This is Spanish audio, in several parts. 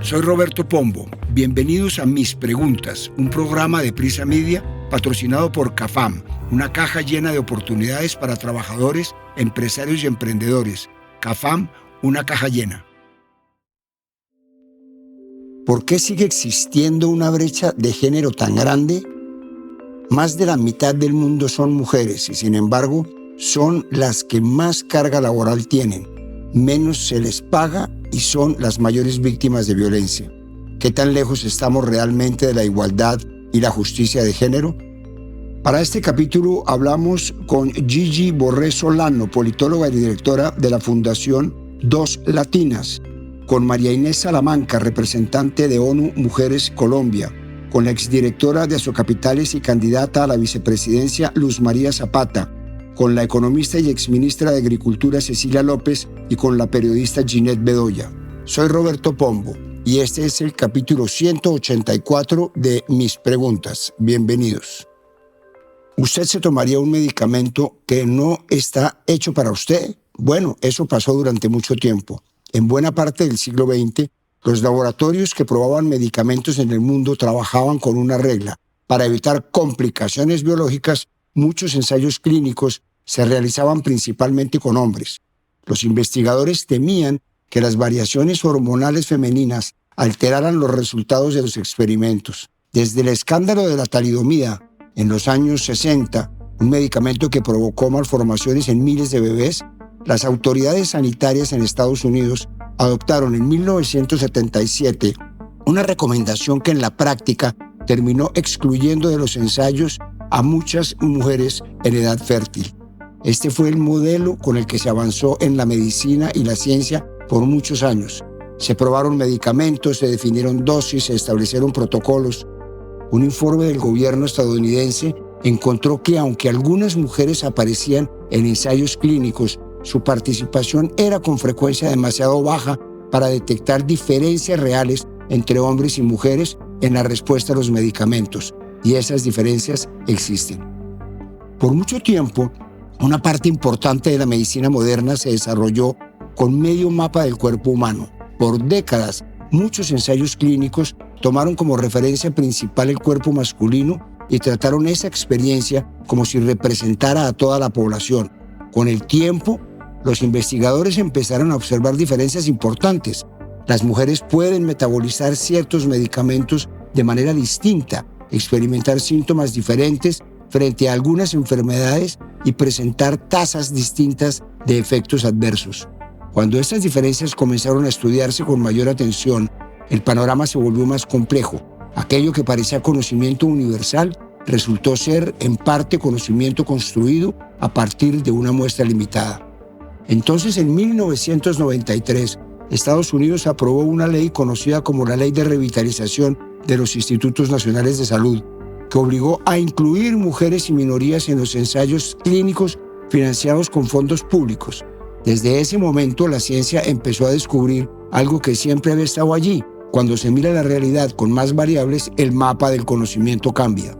Soy Roberto Pombo. Bienvenidos a Mis Preguntas, un programa de Prisa Media patrocinado por CAFAM, una caja llena de oportunidades para trabajadores, empresarios y emprendedores. CAFAM, una caja llena. ¿Por qué sigue existiendo una brecha de género tan grande? Más de la mitad del mundo son mujeres y, sin embargo, son las que más carga laboral tienen, menos se les paga y son las mayores víctimas de violencia. ¿Qué tan lejos estamos realmente de la igualdad y la justicia de género? Para este capítulo hablamos con Gigi Borré Solano, politóloga y directora de la Fundación Dos Latinas, con María Inés Salamanca, representante de ONU Mujeres Colombia, con la exdirectora de Asocapitales y candidata a la vicepresidencia Luz María Zapata, con la economista y exministra de Agricultura Cecilia López y con la periodista Ginette Bedoya. Soy Roberto Pombo y este es el capítulo 184 de Mis Preguntas. Bienvenidos. ¿Usted se tomaría un medicamento que no está hecho para usted? Bueno, eso pasó durante mucho tiempo. En buena parte del siglo XX, los laboratorios que probaban medicamentos en el mundo trabajaban con una regla. Para evitar complicaciones biológicas, muchos ensayos clínicos se realizaban principalmente con hombres. Los investigadores temían que las variaciones hormonales femeninas alteraran los resultados de los experimentos. Desde el escándalo de la talidomida en los años 60, un medicamento que provocó malformaciones en miles de bebés, las autoridades sanitarias en Estados Unidos adoptaron en 1977 una recomendación que en la práctica terminó excluyendo de los ensayos a muchas mujeres en edad fértil. Este fue el modelo con el que se avanzó en la medicina y la ciencia por muchos años. Se probaron medicamentos, se definieron dosis, se establecieron protocolos. Un informe del gobierno estadounidense encontró que aunque algunas mujeres aparecían en ensayos clínicos, su participación era con frecuencia demasiado baja para detectar diferencias reales entre hombres y mujeres en la respuesta a los medicamentos, y esas diferencias existen. Por mucho tiempo, una parte importante de la medicina moderna se desarrolló con medio mapa del cuerpo humano. Por décadas, muchos ensayos clínicos tomaron como referencia principal el cuerpo masculino y trataron esa experiencia como si representara a toda la población. Con el tiempo, los investigadores empezaron a observar diferencias importantes. Las mujeres pueden metabolizar ciertos medicamentos de manera distinta, experimentar síntomas diferentes frente a algunas enfermedades y presentar tasas distintas de efectos adversos. Cuando estas diferencias comenzaron a estudiarse con mayor atención, el panorama se volvió más complejo. Aquello que parecía conocimiento universal resultó ser en parte conocimiento construido a partir de una muestra limitada. Entonces, en 1993, Estados Unidos aprobó una ley conocida como la Ley de Revitalización de los Institutos Nacionales de Salud, que obligó a incluir mujeres y minorías en los ensayos clínicos financiados con fondos públicos. Desde ese momento, la ciencia empezó a descubrir algo que siempre había estado allí. Cuando se mira la realidad con más variables, el mapa del conocimiento cambia.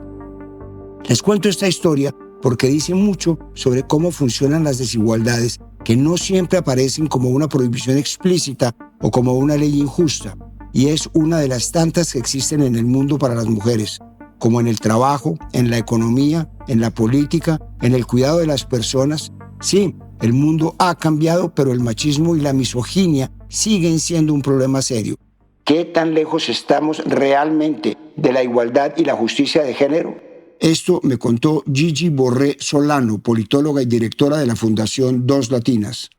Les cuento esta historia porque dice mucho sobre cómo funcionan las desigualdades, que no siempre aparecen como una prohibición explícita o como una ley injusta, y es una de las tantas que existen en el mundo para las mujeres, como en el trabajo, en la economía, en la política, en el cuidado de las personas. Sí, el mundo ha cambiado, pero el machismo y la misoginia siguen siendo un problema serio. ¿Qué tan lejos estamos realmente de la igualdad y la justicia de género? Esto me contó Gigi Borré Solano, politóloga y directora de la Fundación Dos Latinas.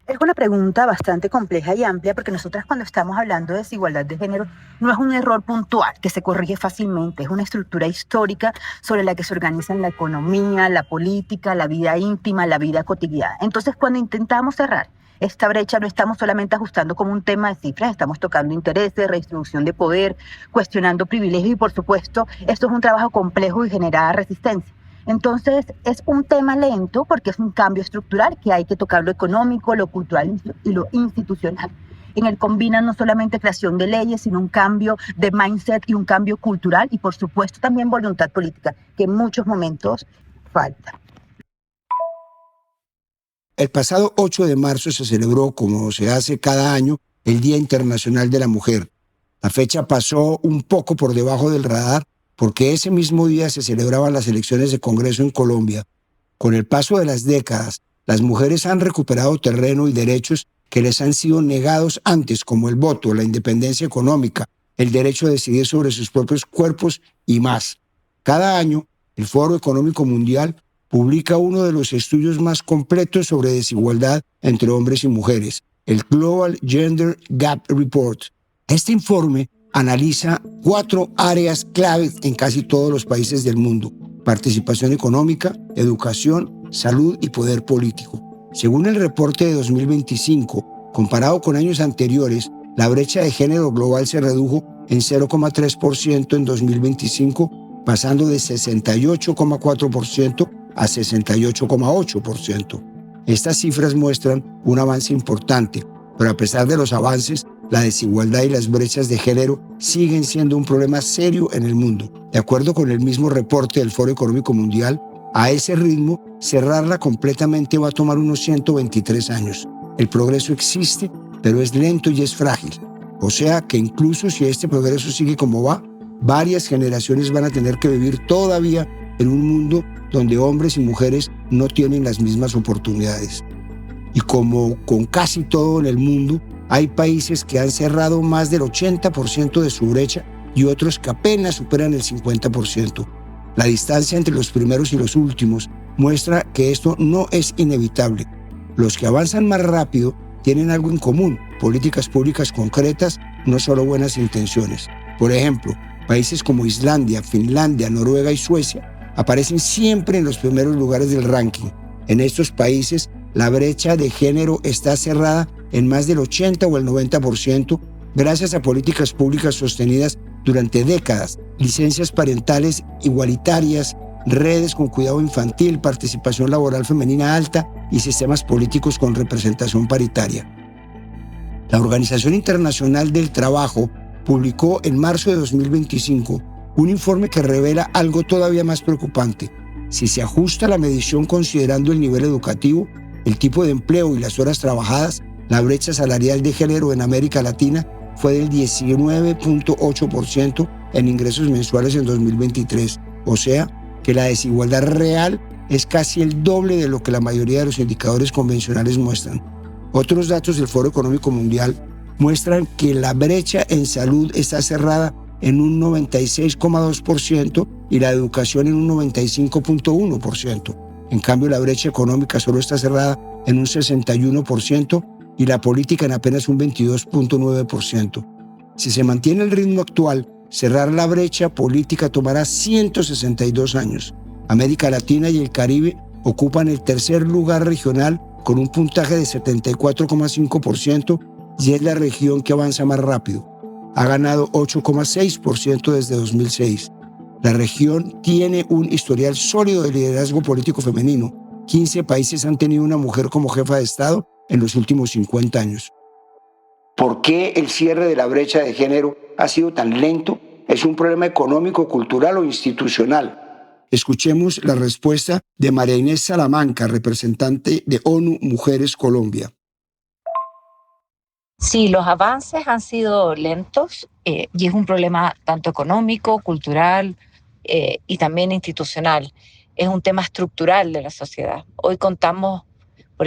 Es una pregunta bastante compleja y amplia porque nosotras cuando estamos hablando de desigualdad de género no es un error puntual que se corrige fácilmente, es una estructura histórica sobre la que se organizan la economía, la política, la vida íntima, la vida cotidiana. Entonces, cuando intentamos cerrar esta brecha no estamos solamente ajustando como un tema de cifras, estamos tocando intereses, redistribución de poder, cuestionando privilegios y, por supuesto, esto es un trabajo complejo y genera resistencia. Entonces, es un tema lento porque es un cambio estructural que hay que tocar lo económico, lo cultural y lo institucional. En él combinan no solamente creación de leyes, sino un cambio de mindset y un cambio cultural y, por supuesto, también voluntad política, que en muchos momentos falta. El pasado 8 de marzo se celebró, como se hace cada año, el Día Internacional de la Mujer. La fecha pasó un poco por debajo del radar porque ese mismo día se celebraban las elecciones de Congreso en Colombia. Con el paso de las décadas, las mujeres han recuperado terreno y derechos que les han sido negados antes, como el voto, la independencia económica, el derecho a decidir sobre sus propios cuerpos y más. Cada año, el Foro Económico Mundial publica uno de los estudios más completos sobre desigualdad entre hombres y mujeres, el Global Gender Gap Report. Este informe analiza 4 áreas claves en casi todos los países del mundo: participación económica, educación, salud y poder político. Según el reporte de 2025, comparado con años anteriores, la brecha de género global se redujo en 0,3% en 2025, pasando de 68,4% a 68,8%. Estas cifras muestran un avance importante, pero a pesar de los avances, la desigualdad y las brechas de género siguen siendo un problema serio en el mundo. De acuerdo con el mismo reporte del Foro Económico Mundial, a ese ritmo, cerrarla completamente va a tomar unos 123 años. El progreso existe, pero es lento y es frágil. O sea que incluso si este progreso sigue como va, varias generaciones van a tener que vivir todavía en un mundo donde hombres y mujeres no tienen las mismas oportunidades. Y como con casi todo en el mundo, hay países que han cerrado más del 80% de su brecha y otros que apenas superan el 50%. La distancia entre los primeros y los últimos muestra que esto no es inevitable. Los que avanzan más rápido tienen algo en común: políticas públicas concretas, no solo buenas intenciones. Por ejemplo, países como Islandia, Finlandia, Noruega y Suecia aparecen siempre en los primeros lugares del ranking. En estos países, la brecha de género está cerrada en más del 80 o el 90% gracias a políticas públicas sostenidas durante décadas, licencias parentales igualitarias, redes con cuidado infantil, participación laboral femenina alta y sistemas políticos con representación paritaria. La Organización Internacional del Trabajo publicó en marzo de 2025 un informe que revela algo todavía más preocupante. Si se ajusta la medición considerando el nivel educativo, el tipo de empleo y las horas trabajadas, la brecha salarial de género en América Latina fue del 19,8% en ingresos mensuales en 2023. O sea, que la desigualdad real es casi el doble de lo que la mayoría de los indicadores convencionales muestran. Otros datos del Foro Económico Mundial muestran que la brecha en salud está cerrada en un 96,2% y la educación en un 95,1%. En cambio, la brecha económica solo está cerrada en un 61% y la política en apenas un 22,9%. Si se mantiene el ritmo actual, cerrar la brecha política tomará 162 años. América Latina y el Caribe ocupan el tercer lugar regional con un puntaje de 74,5% y es la región que avanza más rápido. Ha ganado 8,6% desde 2006. La región tiene un historial sólido de liderazgo político femenino. 15 países han tenido una mujer como jefa de Estado en los últimos 50 años. ¿Por qué el cierre de la brecha de género ha sido tan lento? ¿Es un problema económico, cultural o institucional? Escuchemos la respuesta de María Inés Salamanca, representante de ONU Mujeres Colombia. Sí, los avances han sido lentos y es un problema tanto económico, cultural y también institucional. Es un tema estructural de la sociedad. Por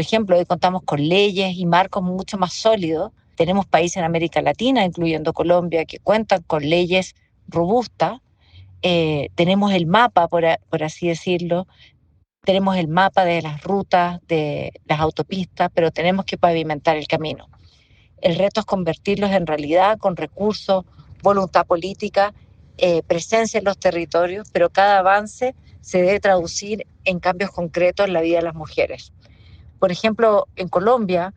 ejemplo, hoy contamos con leyes y marcos mucho más sólidos. Tenemos países en América Latina, incluyendo Colombia, que cuentan con leyes robustas. Tenemos el mapa, por así decirlo. Tenemos el mapa de las rutas, de las autopistas, pero tenemos que pavimentar el camino. El reto es convertirlos en realidad con recursos, voluntad política, presencia en los territorios, pero cada avance se debe traducir en cambios concretos en la vida de las mujeres. Por ejemplo, en Colombia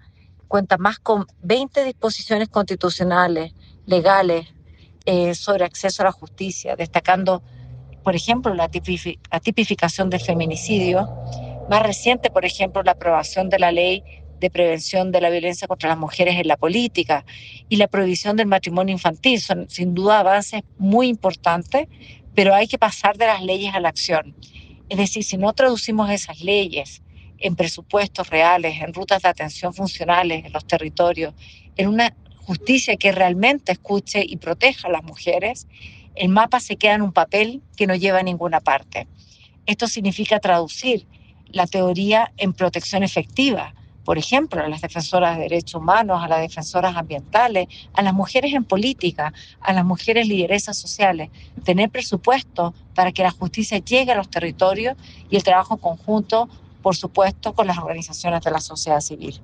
cuenta más con 20 disposiciones constitucionales, legales, sobre acceso a la justicia, destacando, por ejemplo, la tipificación del feminicidio. Más reciente, por ejemplo, la aprobación de la ley de prevención de la violencia contra las mujeres en la política y la prohibición del matrimonio infantil. Son sin duda avances muy importantes, pero hay que pasar de las leyes a la acción. Es decir, si no traducimos esas leyes en presupuestos reales, en rutas de atención funcionales en los territorios, en una justicia que realmente escuche y proteja a las mujeres, el mapa se queda en un papel que no lleva a ninguna parte. Esto significa traducir la teoría en protección efectiva, por ejemplo, a las defensoras de derechos humanos, a las defensoras ambientales, a las mujeres en política, a las mujeres lideresas sociales, tener presupuesto para que la justicia llegue a los territorios y el trabajo conjunto, por supuesto, con las organizaciones de la sociedad civil.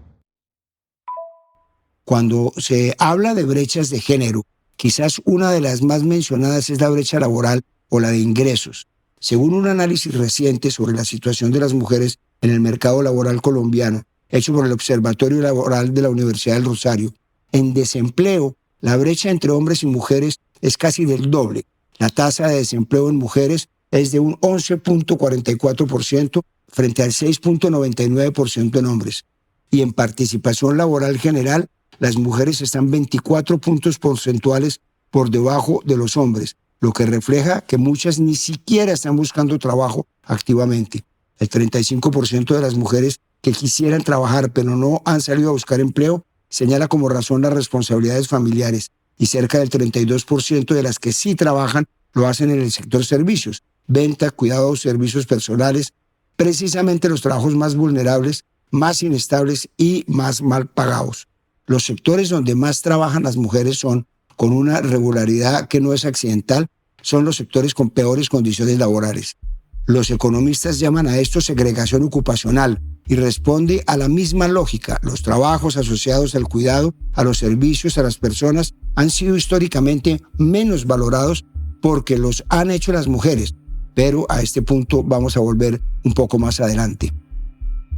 Cuando se habla de brechas de género, quizás una de las más mencionadas es la brecha laboral o la de ingresos. Según un análisis reciente sobre la situación de las mujeres en el mercado laboral colombiano, hecho por el Observatorio Laboral de la Universidad del Rosario, en desempleo, la brecha entre hombres y mujeres es casi del doble. La tasa de desempleo en mujeres es de un 11.44% frente al 6.99% en hombres. Y en participación laboral general, las mujeres están 24 puntos porcentuales por debajo de los hombres, lo que refleja que muchas ni siquiera están buscando trabajo activamente. El 35% de las mujeres que quisieran trabajar pero no han salido a buscar empleo señala como razón las responsabilidades familiares, y cerca del 32% de las que sí trabajan lo hacen en el sector servicios, venta, cuidados, servicios personales, precisamente los trabajos más vulnerables, más inestables y más mal pagados. Los sectores donde más trabajan las mujeres son, con una regularidad que no es accidental, son los sectores con peores condiciones laborales. Los economistas llaman a esto segregación ocupacional y responde a la misma lógica. Los trabajos asociados al cuidado, a los servicios, a las personas han sido históricamente menos valorados porque los han hecho las mujeres, pero a este punto vamos a volver un poco más adelante.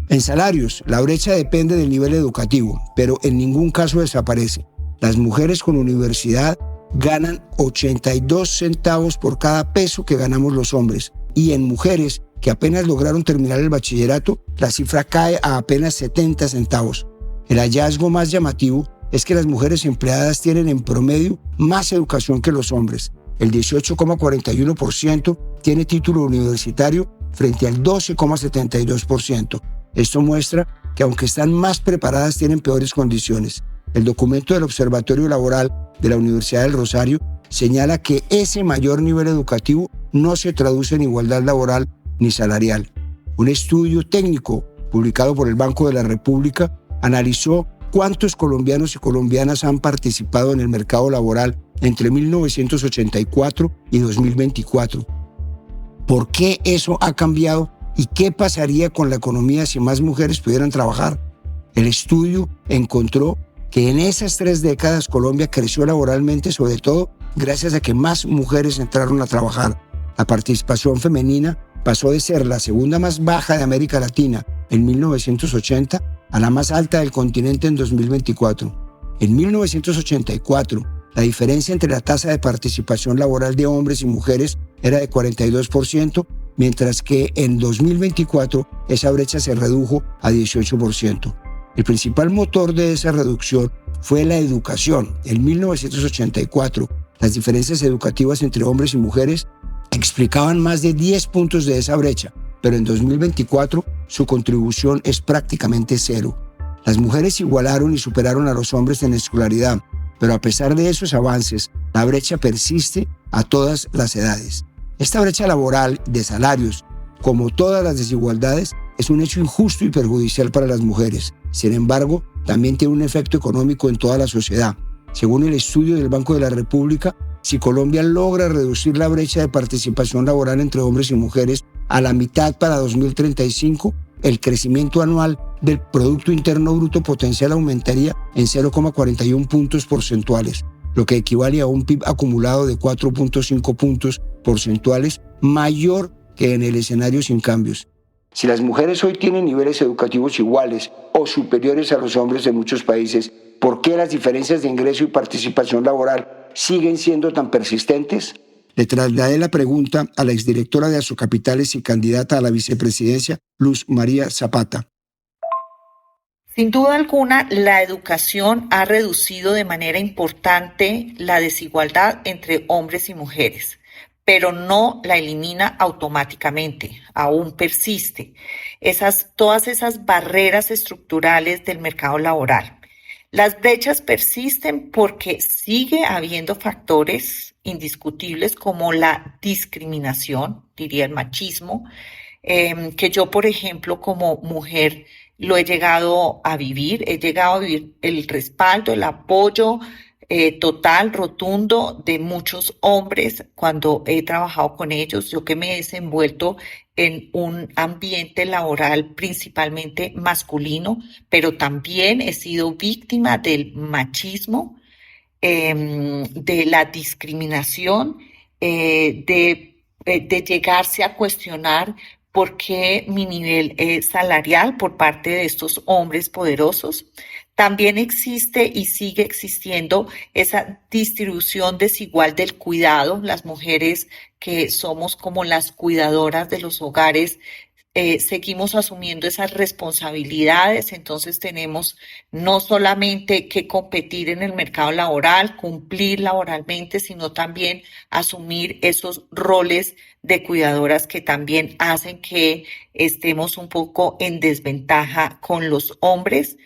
En salarios, la brecha depende del nivel educativo, pero en ningún caso desaparece. Las mujeres con universidad ganan 82 centavos por cada peso que ganamos los hombres, y en mujeres que apenas lograron terminar el bachillerato, la cifra cae a apenas 70 centavos. El hallazgo más llamativo es que las mujeres empleadas tienen en promedio más educación que los hombres. El 18,41% tiene título universitario frente al 12,72%. Esto muestra que aunque están más preparadas, tienen peores condiciones. El documento del Observatorio Laboral de la Universidad del Rosario señala que ese mayor nivel educativo no se traduce en igualdad laboral ni salarial. Un estudio técnico publicado por el Banco de la República analizó cuántos colombianos y colombianas han participado en el mercado laboral entre 1984 y 2024. ¿Por qué eso ha cambiado y qué pasaría con la economía si más mujeres pudieran trabajar? El estudio encontró que en esas 3 décadas Colombia creció laboralmente, sobre todo gracias a que más mujeres entraron a trabajar. La participación femenina pasó de ser la segunda más baja de América Latina en 1980 a la más alta del continente en 2024. En 1984, la diferencia entre la tasa de participación laboral de hombres y mujeres era de 42%, mientras que en 2024 esa brecha se redujo a 18%. El principal motor de esa reducción fue la educación. En 1984, las diferencias educativas entre hombres y mujeres explicaban más de 10 puntos de esa brecha, pero en 2024 su contribución es prácticamente cero. Las mujeres igualaron y superaron a los hombres en escolaridad, pero a pesar de esos avances, la brecha persiste a todas las edades. Esta brecha laboral de salarios, como todas las desigualdades, es un hecho injusto y perjudicial para las mujeres. Sin embargo, también tiene un efecto económico en toda la sociedad. Según el estudio del Banco de la República, si Colombia logra reducir la brecha de participación laboral entre hombres y mujeres a la mitad para 2035, el crecimiento anual del Producto Interno Bruto potencial aumentaría en 0,41 puntos porcentuales, lo que equivale a un PIB acumulado de 4,5 puntos porcentuales, mayor que en el escenario sin cambios. Si las mujeres hoy tienen niveles educativos iguales o superiores a los hombres en muchos países, ¿por qué las diferencias de ingreso y participación laboral siguen siendo tan persistentes? Le trasladé la pregunta a la exdirectora de Asocapitales y candidata a la vicepresidencia, Luz María Zapata. Sin duda alguna, la educación ha reducido de manera importante la desigualdad entre hombres y mujeres, pero no la elimina automáticamente, aún persiste. Todas esas barreras estructurales del mercado laboral. Las brechas persisten porque sigue habiendo factores indiscutibles como la discriminación, diría el machismo, que yo, por ejemplo, como mujer, lo he llegado a vivir. He llegado a vivir el respaldo, el apoyo total, rotundo de muchos hombres cuando he trabajado con ellos. Yo que me he desenvuelto en un ambiente laboral principalmente masculino, pero también he sido víctima del machismo, de la discriminación, de llegarse a cuestionar por qué mi nivel salarial por parte de estos hombres poderosos. También existe y sigue existiendo esa distribución desigual del cuidado. Las mujeres que somos como las cuidadoras de los hogares, seguimos asumiendo esas responsabilidades, entonces tenemos no solamente que competir en el mercado laboral, cumplir laboralmente, sino también asumir esos roles de cuidadoras que también hacen que estemos un poco en desventaja con los hombres.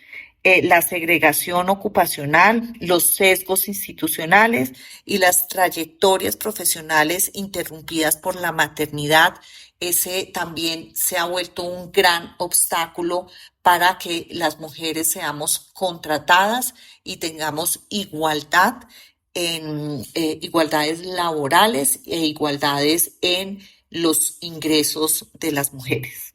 La segregación ocupacional, los sesgos institucionales y las trayectorias profesionales interrumpidas por la maternidad. Ese también se ha vuelto un gran obstáculo para que las mujeres seamos contratadas y tengamos igualdad en igualdades laborales e igualdades en los ingresos de las mujeres.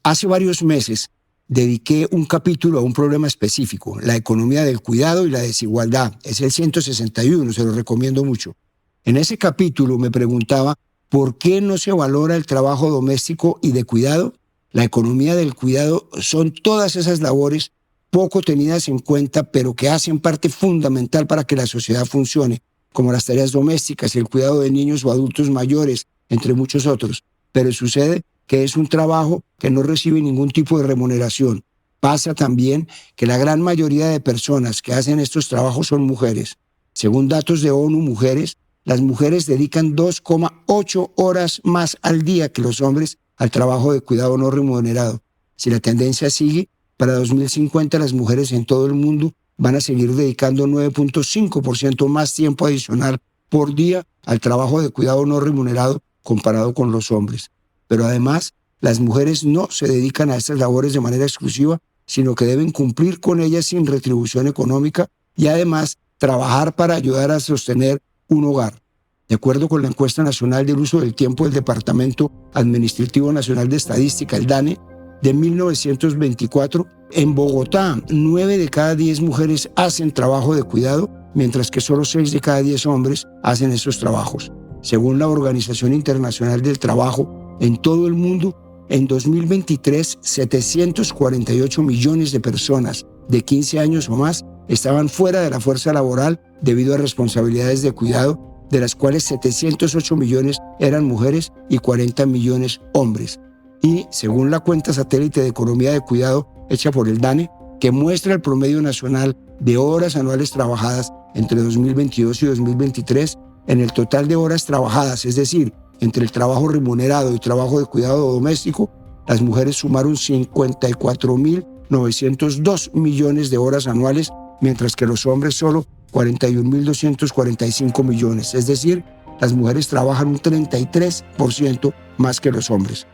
Hace varios meses dediqué un capítulo a un problema específico, la economía del cuidado y la desigualdad. Es el 161, se lo recomiendo mucho. En ese capítulo me preguntaba ¿por qué no se valora el trabajo doméstico y de cuidado? La economía del cuidado son todas esas labores poco tenidas en cuenta, pero que hacen parte fundamental para que la sociedad funcione, como las tareas domésticas, el cuidado de niños o adultos mayores, entre muchos otros. Pero sucede que es un trabajo que no recibe ningún tipo de remuneración. Pasa también que la gran mayoría de personas que hacen estos trabajos son mujeres. Según datos de ONU Mujeres, las mujeres dedican 2,8 horas más al día que los hombres al trabajo de cuidado no remunerado. Si la tendencia sigue, para 2050 las mujeres en todo el mundo van a seguir dedicando 9,5% más tiempo adicional por día al trabajo de cuidado no remunerado comparado con los hombres. Pero además, las mujeres no se dedican a estas labores de manera exclusiva, sino que deben cumplir con ellas sin retribución económica y además trabajar para ayudar a sostener un hogar. De acuerdo con la encuesta nacional del uso del tiempo del Departamento Administrativo Nacional de Estadística, el DANE, de 1924, en Bogotá, 9 de cada 10 mujeres hacen trabajo de cuidado, mientras que solo 6 de cada 10 hombres hacen esos trabajos. Según la Organización Internacional del Trabajo, en todo el mundo, en 2023, 748 millones de personas de 15 años o más estaban fuera de la fuerza laboral debido a responsabilidades de cuidado, de las cuales 708 millones eran mujeres y 40 millones hombres. Y según la cuenta satélite de economía de cuidado hecha por el DANE, que muestra el promedio nacional de horas anuales trabajadas entre 2022 y 2023, en el total de horas trabajadas, es decir, entre el trabajo remunerado y trabajo de cuidado doméstico, las mujeres sumaron 54.902 millones de horas anuales, mientras que los hombres solo 41.245 millones. Es decir, las mujeres trabajan un 33% más que los hombres.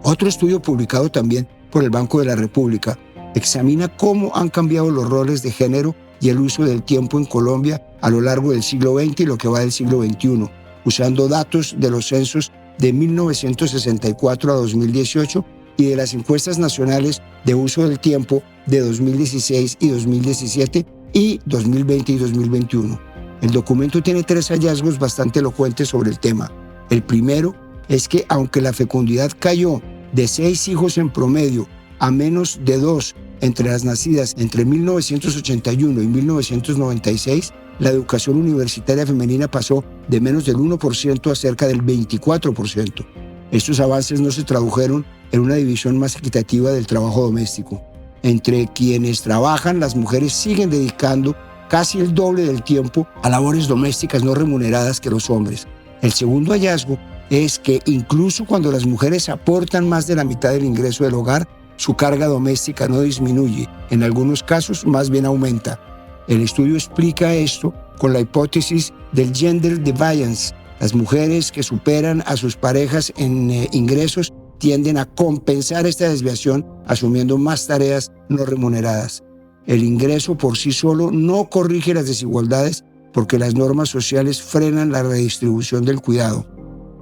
Otro estudio publicado también por el Banco de la República examina cómo han cambiado los roles de género y el uso del tiempo en Colombia a lo largo del siglo XX y lo que va del siglo XXI, usando datos de los censos de 1964 a 2018 y de las encuestas nacionales de uso del tiempo de 2016 y 2017 y 2020 y 2021. El documento tiene 3 hallazgos bastante elocuentes sobre el tema. El primero es que aunque la fecundidad cayó de 6 hijos en promedio a menos de 2 entre las nacidas entre 1981 y 1996, la educación universitaria femenina pasó de menos del 1% a cerca del 24%. Estos avances no se tradujeron en una división más equitativa del trabajo doméstico. Entre quienes trabajan, las mujeres siguen dedicando casi el doble del tiempo a labores domésticas no remuneradas que los hombres. El segundo hallazgo es que incluso cuando las mujeres aportan más de la mitad del ingreso del hogar, su carga doméstica no disminuye, en algunos casos más bien aumenta. El estudio explica esto con la hipótesis del gender deviance. Las mujeres que superan a sus parejas en ingresos tienden a compensar esta desviación asumiendo más tareas no remuneradas. El ingreso por sí solo no corrige las desigualdades porque las normas sociales frenan la redistribución del cuidado.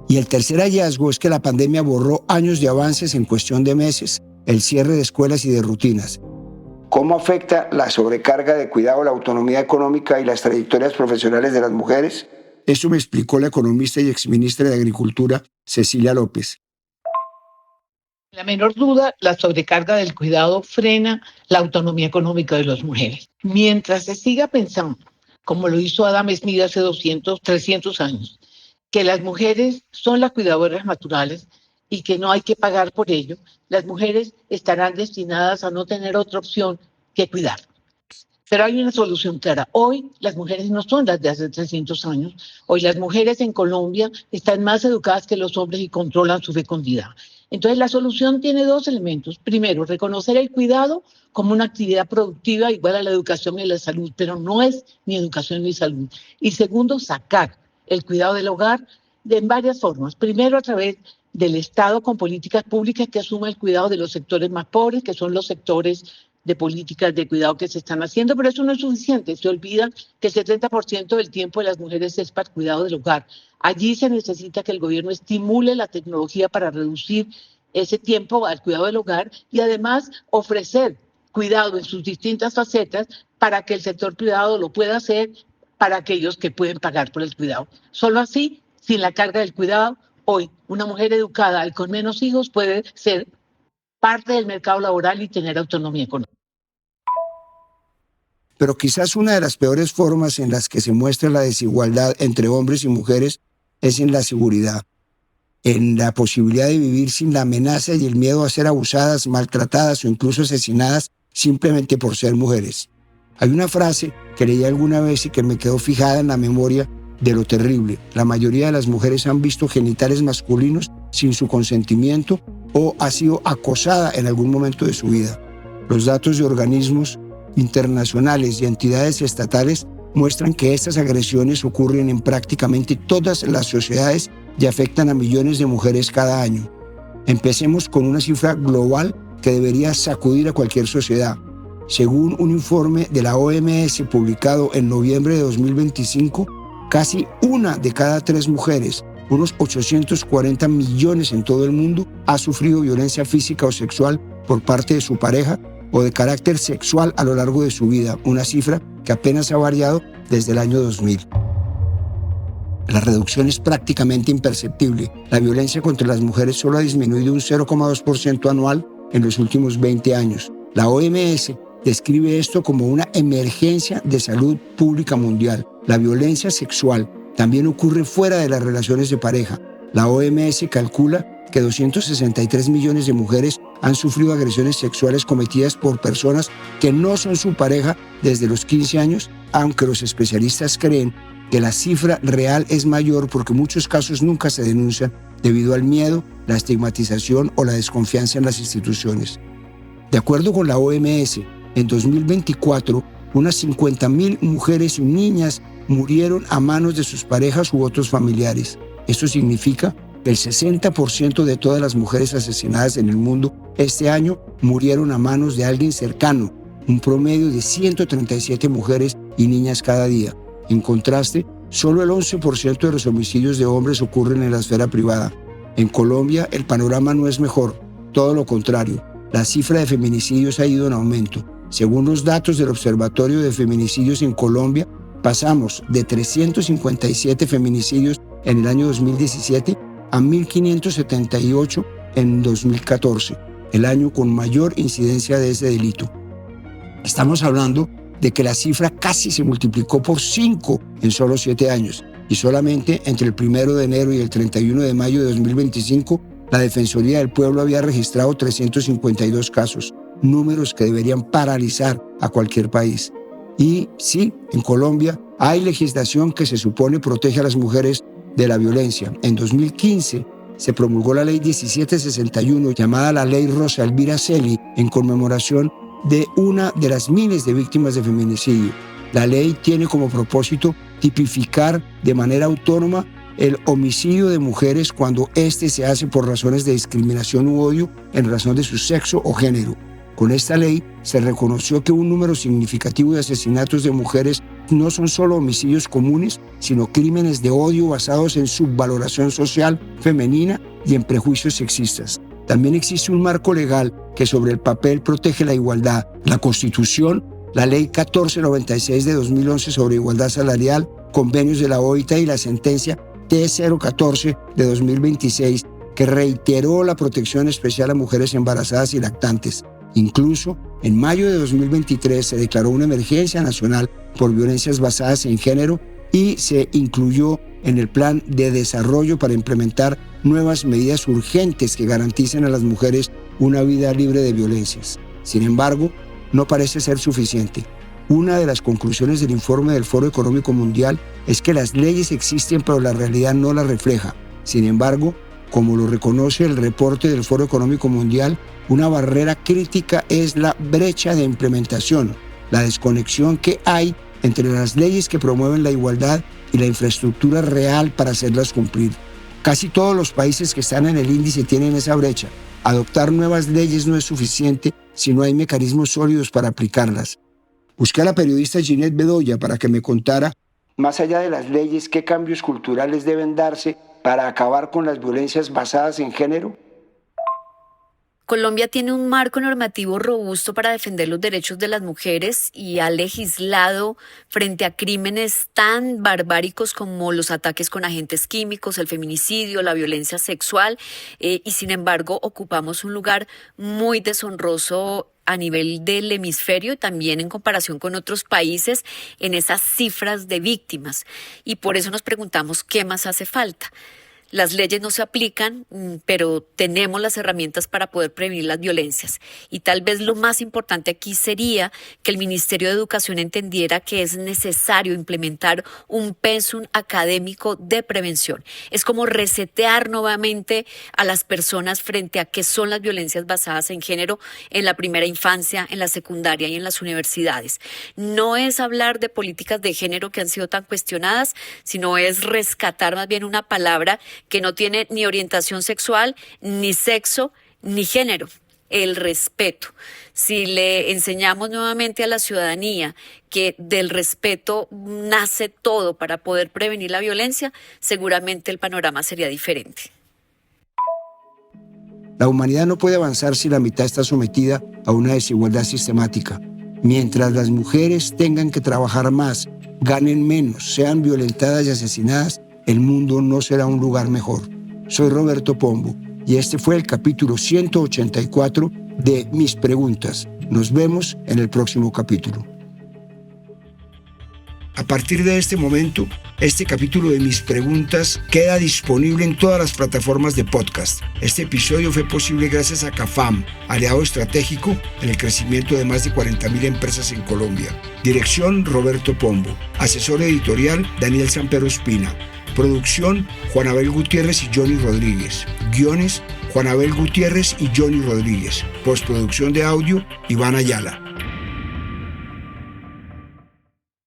Y el tercer hallazgo es que la pandemia borró años de avances en cuestión de meses, el cierre de escuelas y de rutinas. ¿Cómo afecta la sobrecarga de cuidado, la autonomía económica y las trayectorias profesionales de las mujeres? Eso me explicó la economista y exministra de Agricultura, Cecilia López. Sin la menor duda, la sobrecarga del cuidado frena la autonomía económica de las mujeres. Mientras se siga pensando, como lo hizo Adam Smith hace 200, 300 años, que las mujeres son las cuidadoras naturales y que no hay que pagar por ello, las mujeres estarán destinadas a no tener otra opción que cuidar. Pero hay una solución clara. Hoy las mujeres no son las de hace 300 años. Hoy las mujeres en Colombia están más educadas que los hombres y controlan su fecundidad. Entonces la solución tiene dos elementos. Primero, reconocer el cuidado como una actividad productiva igual a la educación y la salud, pero no es ni educación ni salud. Y segundo, sacar el cuidado del hogar en varias formas. Primero, a través del Estado con políticas públicas que asuman el cuidado de los sectores más pobres, que son los sectores de políticas de cuidado que se están haciendo, pero eso no es suficiente. Se olvida que el 70% del tiempo de las mujeres es para el cuidado del hogar. Allí se necesita que el gobierno estimule la tecnología para reducir ese tiempo al cuidado del hogar y además ofrecer cuidado en sus distintas facetas para que el sector privado lo pueda hacer para aquellos que pueden pagar por el cuidado. Solo así, sin la carga del cuidado, hoy una mujer educada y con menos hijos puede ser parte del mercado laboral y tener autonomía económica. Pero quizás una de las peores formas en las que se muestra la desigualdad entre hombres y mujeres es en la seguridad, en la posibilidad de vivir sin la amenaza y el miedo a ser abusadas, maltratadas o incluso asesinadas simplemente por ser mujeres. Hay una frase que leí alguna vez y que me quedó fijada en la memoria de lo terrible. La mayoría de las mujeres han visto genitales masculinos sin su consentimiento o ha sido acosada en algún momento de su vida. Los datos de organismos internacionales y entidades estatales muestran que estas agresiones ocurren en prácticamente todas las sociedades y afectan a millones de mujeres cada año. Empecemos con una cifra global que debería sacudir a cualquier sociedad. Según un informe de la OMS publicado en noviembre de 2025, casi una de cada 3 mujeres, unos 840 millones en todo el mundo, ha sufrido violencia física o sexual por parte de su pareja o de carácter sexual a lo largo de su vida, una cifra que apenas ha variado desde el año 2000. La reducción es prácticamente imperceptible. La violencia contra las mujeres solo ha disminuido un 0,2% anual en los últimos 20 años. La OMS describe esto como una emergencia de salud pública mundial. La violencia sexual también ocurre fuera de las relaciones de pareja. La OMS calcula que 263 millones de mujeres han sufrido agresiones sexuales cometidas por personas que no son su pareja desde los 15 años, aunque los especialistas creen que la cifra real es mayor porque muchos casos nunca se denuncian debido al miedo, la estigmatización o la desconfianza en las instituciones. De acuerdo con la OMS, en 2024, unas 50.000 mujeres y niñas murieron a manos de sus parejas u otros familiares. Esto significa que el 60% de todas las mujeres asesinadas en el mundo este año murieron a manos de alguien cercano, un promedio de 137 mujeres y niñas cada día. En contraste, solo el 11% de los homicidios de hombres ocurren en la esfera privada. En Colombia, el panorama no es mejor, todo lo contrario. La cifra de feminicidios ha ido en aumento. Según los datos del Observatorio de Feminicidios en Colombia, pasamos de 357 feminicidios en el año 2017 a 1.578 en 2014, el año con mayor incidencia de ese delito. Estamos hablando de que la cifra casi se multiplicó por 5 en solo 7 años, y solamente entre el 1 de enero y el 31 de mayo de 2025, la Defensoría del Pueblo había registrado 352 casos, números que deberían paralizar a cualquier país. Y sí, en Colombia hay legislación que se supone protege a las mujeres de la violencia. En 2015, se promulgó la Ley 1761, llamada la Ley Rosa Elvira Celi, en conmemoración de una de las miles de víctimas de feminicidio. La ley tiene como propósito tipificar de manera autónoma el homicidio de mujeres cuando éste se hace por razones de discriminación u odio en razón de su sexo o género. Con esta ley se reconoció que un número significativo de asesinatos de mujeres no son solo homicidios comunes, sino crímenes de odio basados en subvaloración social femenina y en prejuicios sexistas. También existe un marco legal que sobre el papel protege la igualdad. La Constitución, la Ley 1496 de 2011 sobre igualdad salarial, convenios de la OIT y la sentencia T014 de 2026 que reiteró la protección especial a mujeres embarazadas y lactantes. Incluso, en mayo de 2023 se declaró una emergencia nacional por violencias basadas en género y se incluyó en el Plan de Desarrollo para implementar nuevas medidas urgentes que garanticen a las mujeres una vida libre de violencias. Sin embargo, no parece ser suficiente. Una de las conclusiones del informe del Foro Económico Mundial es que las leyes existen, pero la realidad no las refleja. Sin embargo, como lo reconoce el reporte del Foro Económico Mundial, una barrera crítica es la brecha de implementación, la desconexión que hay entre las leyes que promueven la igualdad y la infraestructura real para hacerlas cumplir. Casi todos los países que están en el índice tienen esa brecha. Adoptar nuevas leyes no es suficiente si no hay mecanismos sólidos para aplicarlas. Busqué a la periodista Ginette Bedoya para que me contara, más allá de las leyes, qué cambios culturales deben darse para acabar con las violencias basadas en género. Colombia tiene un marco normativo robusto para defender los derechos de las mujeres y ha legislado frente a crímenes tan barbáricos como los ataques con agentes químicos, el feminicidio, la violencia sexual, y sin embargo ocupamos un lugar muy deshonroso a nivel del hemisferio y también en comparación con otros países en esas cifras de víctimas. Y por eso nos preguntamos qué más hace falta. Las leyes no se aplican, pero tenemos las herramientas para poder prevenir las violencias. Y tal vez lo más importante aquí sería que el Ministerio de Educación entendiera que es necesario implementar un pensum académico de prevención. Es como resetear nuevamente a las personas frente a qué son las violencias basadas en género en la primera infancia, en la secundaria y en las universidades. No es hablar de políticas de género que han sido tan cuestionadas, sino es rescatar más bien una palabra que no tiene ni orientación sexual, ni sexo, ni género, el respeto. Si le enseñamos nuevamente a la ciudadanía que del respeto nace todo para poder prevenir la violencia, seguramente el panorama sería diferente. La humanidad no puede avanzar si la mitad está sometida a una desigualdad sistemática. Mientras las mujeres tengan que trabajar más, ganen menos, sean violentadas y asesinadas, el mundo no será un lugar mejor. Soy Roberto Pombo y este fue el capítulo 184 de Mis Preguntas. Nos vemos en el próximo capítulo. A partir de este momento, este capítulo de Mis Preguntas queda disponible en todas las plataformas de podcast. Este episodio fue posible gracias a CAFAM, aliado estratégico en el crecimiento de más de 40.000 empresas en Colombia. Dirección, Roberto Pombo. Asesor editorial, Daniel Sampero Espina. Producción, Juan Abel Gutiérrez y Johnny Rodríguez. Guiones, Juan Abel Gutiérrez y Johnny Rodríguez. Postproducción de audio, Iván Ayala.